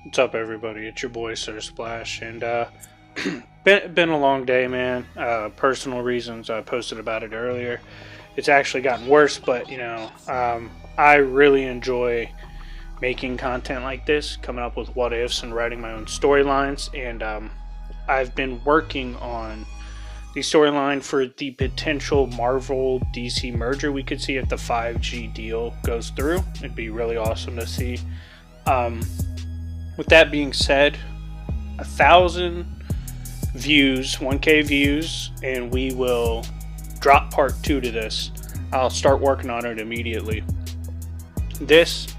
What's up, everybody? It's your boy Sir Splash, and been a long day, man. Personal reasons. I posted about it earlier. It's actually gotten worse, but I really enjoy making content like this, coming up with what ifs and writing my own storylines. And I've been working on the storyline for the potential Marvel DC merger we could see if the 5G deal goes through. It'd be really awesome to see. With that being said, 1,000 views, 1K views, and we will drop part 2 to this. I'll start working on it immediately. This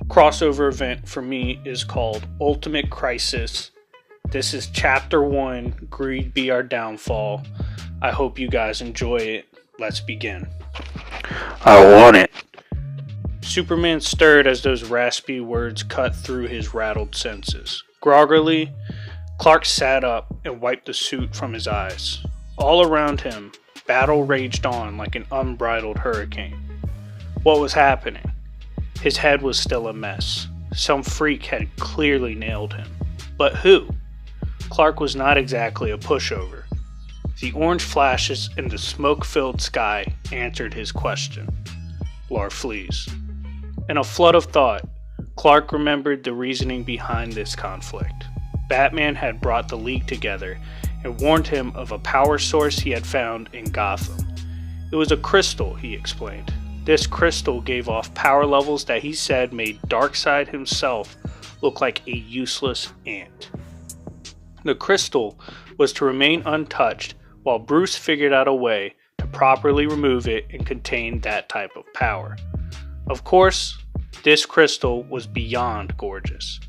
crossover event for me is called Ultimate Crisis. This is Chapter 1, Greed Be Our Downfall. I hope you guys enjoy it. Let's begin. I want it. Superman stirred as those raspy words cut through his rattled senses. Groggily, Clark sat up and wiped the soot from his eyes. All around him, battle raged on like an unbridled hurricane. What was happening? His head was still a mess. Some freak had clearly nailed him. But who? Clark was not exactly a pushover. The orange flashes in the smoke-filled sky answered his question. Larfleeze. In a flood of thought, Clark remembered the reasoning behind this conflict. Batman had brought the League together and warned him of a power source he had found in Gotham. It was a crystal, he explained. This crystal gave off power levels that he said made Darkseid himself look like a useless ant. The crystal was to remain untouched while Bruce figured out a way to properly remove it and contain that type of power. Of course, this crystal was beyond gorgeous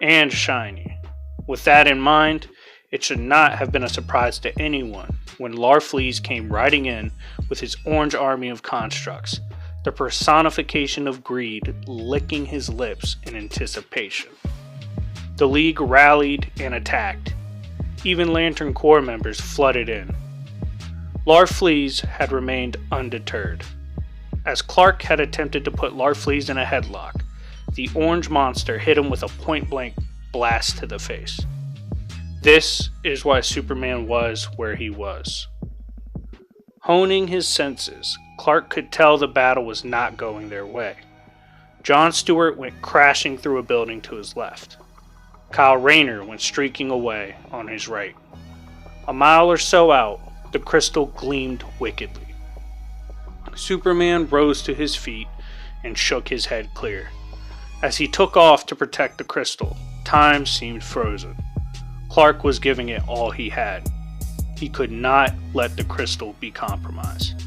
and shiny. With that in mind, it should not have been a surprise to anyone when Larfleeze came riding in with his orange army of constructs, the personification of greed licking his lips in anticipation. The League rallied and attacked. Even Lantern Corps members flooded in. Larfleeze had remained undeterred. As Clark had attempted to put Larfleeze in a headlock, the orange monster hit him with a point-blank blast to the face. This is why Superman was where he was. Honing his senses, Clark could tell the battle was not going their way. John Stewart went crashing through a building to his left. Kyle Rayner went streaking away on his right. A mile or so out, the crystal gleamed wickedly. Superman rose to his feet and shook his head clear. As he took off to protect the crystal, time seemed frozen. Clark was giving it all he had. He could not let the crystal be compromised.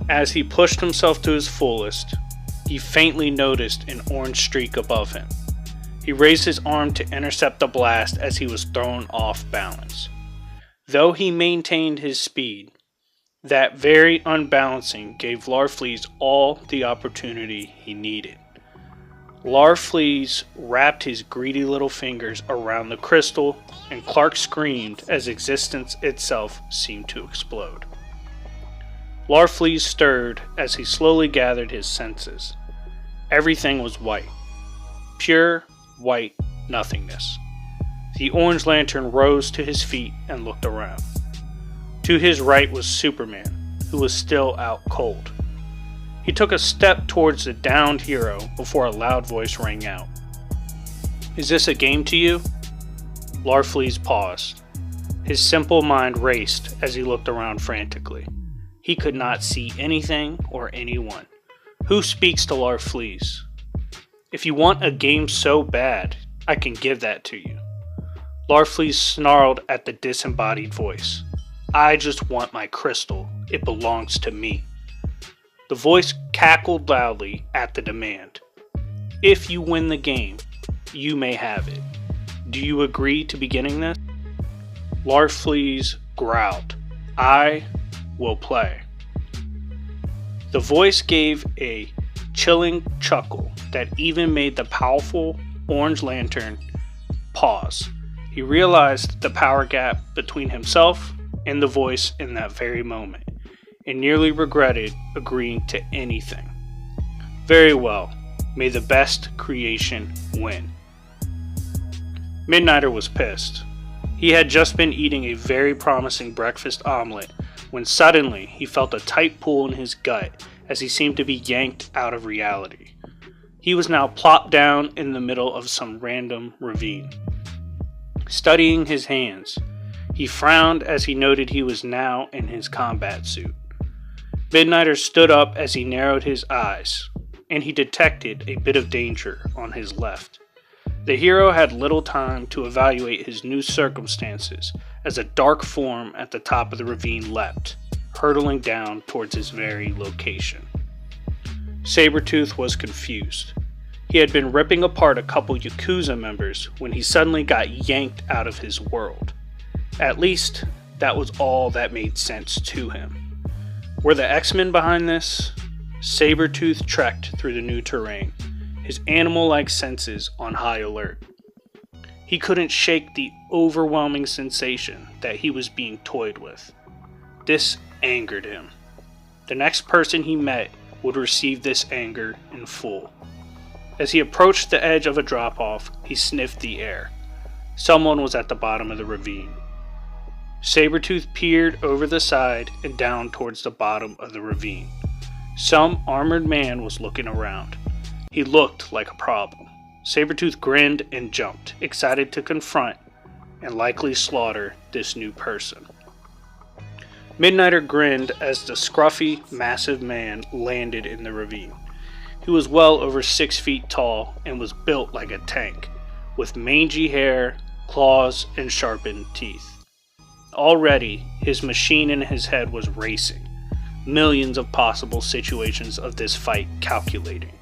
As he pushed himself to his fullest, he faintly noticed an orange streak above him. He raised his arm to intercept the blast as he was thrown off balance. Though he maintained his speed, that very unbalancing gave Larfleeze all the opportunity he needed. Larfleeze wrapped his greedy little fingers around the crystal, and Clark screamed as existence itself seemed to explode. Larfleeze stirred as he slowly gathered his senses. Everything was white. Pure, white nothingness. The Orange Lantern rose to his feet and looked around. To his right was Superman, who was still out cold. He took a step towards the downed hero before a loud voice rang out. "Is this a game to you?" Larfleeze paused. His simple mind raced as he looked around frantically. He could not see anything or anyone. Who speaks to Larfleeze? "If you want a game so bad, I can give that to you." Larfleeze snarled at the disembodied voice. "I just want my crystal. It belongs to me." The voice cackled loudly at the demand. "If you win the game, you may have it. Do you agree to beginning this?" Larfleeze growled. "I will play." The voice gave a chilling chuckle that even made the powerful Orange Lantern pause. He realized the power gap between himself and the voice in that very moment, and nearly regretted agreeing to anything. "Very well. May the best creation win. Midnighter was pissed. He had just been eating a very promising breakfast omelet when suddenly he felt a tight pull in his gut as he seemed to be yanked out of reality. He was now plopped down in the middle of some random ravine. Studying his hands, he frowned as he noted he was now in his combat suit. Midnighter stood up as he narrowed his eyes, and he detected a bit of danger on his left. The hero had little time to evaluate his new circumstances as a dark form at the top of the ravine leapt, hurtling down towards his very location. Sabretooth was confused. He had been ripping apart a couple Yakuza members when he suddenly got yanked out of his world. At least, that was all that made sense to him. Were the X-Men behind this? Sabretooth trekked through the new terrain, his animal-like senses on high alert. He couldn't shake the overwhelming sensation that he was being toyed with. This angered him. The next person he met would receive this anger in full. As he approached the edge of a drop-off, he sniffed the air. Someone was at the bottom of the ravine. Sabretooth peered over the side and down towards the bottom of the ravine. Some armored man was looking around. He looked like a problem. Sabretooth grinned and jumped, excited to confront and likely slaughter this new person. Midnighter grinned as the scruffy, massive man landed in the ravine. He was well over 6 feet tall and was built like a tank, with mangy hair, claws, and sharpened teeth. Already, his machine in his head was racing, millions of possible situations of this fight calculating.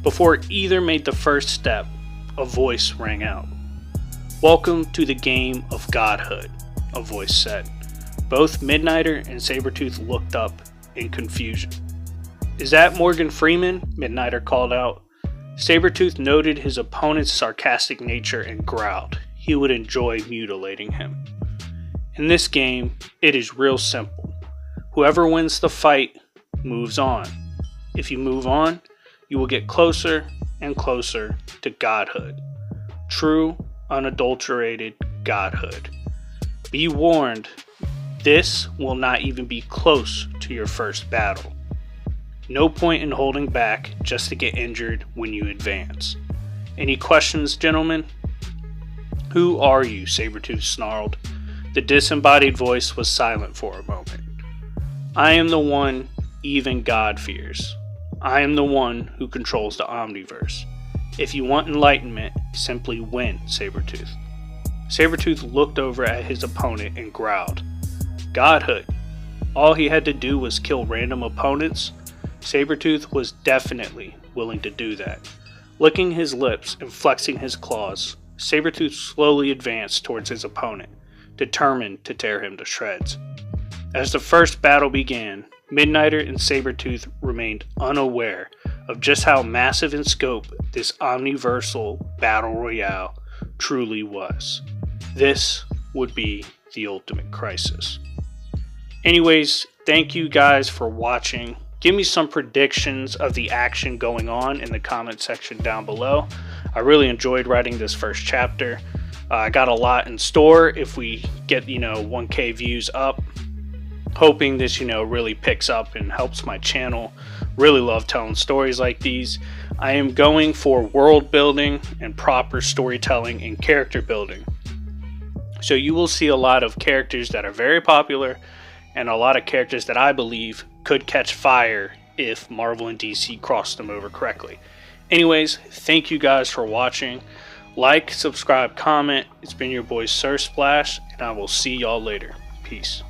Before either made the first step, a voice rang out. "Welcome to the game of godhood," a voice said. Both Midnighter and Sabretooth looked up in confusion. "Is that Morgan Freeman?" Midnighter called out. Sabretooth noted his opponent's sarcastic nature and growled. He would enjoy mutilating him. In this game, it is real simple. Whoever wins the fight moves on. If you move on, you will get closer and closer to godhood. True, unadulterated godhood. Be warned, this will not even be close to your first battle. No point in holding back just to get injured when you advance. Any questions, gentlemen? "Who are you?" Sabretooth snarled. The disembodied voice was silent for a moment. "I am the one even God fears. I am the one who controls the Omniverse. If you want enlightenment, simply win, Sabretooth." Sabretooth looked over at his opponent and growled. Godhood. All he had to do was kill random opponents. Sabretooth was definitely willing to do that. Licking his lips and flexing his claws, Sabretooth slowly advanced towards his opponent, determined to tear him to shreds. As the first battle began, Midnighter and Sabretooth remained unaware of just how massive in scope this omniversal battle royale truly was. This would be the ultimate crisis. Anyways, thank you guys for watching. Give me some predictions of the action going on in the comment section down below. I really enjoyed writing this first chapter. I got a lot in store if we get, 1K views up. Hoping this, really picks up and helps my channel. Really love telling stories like these. I am going for world building and proper storytelling and character building. So you will see a lot of characters that are very popular and a lot of characters that I believe could catch fire if Marvel and DC crossed them over correctly. Anyways, thank you guys for watching. Like, subscribe, comment. It's been your boy Sir Splash, and I will see y'all later. Peace.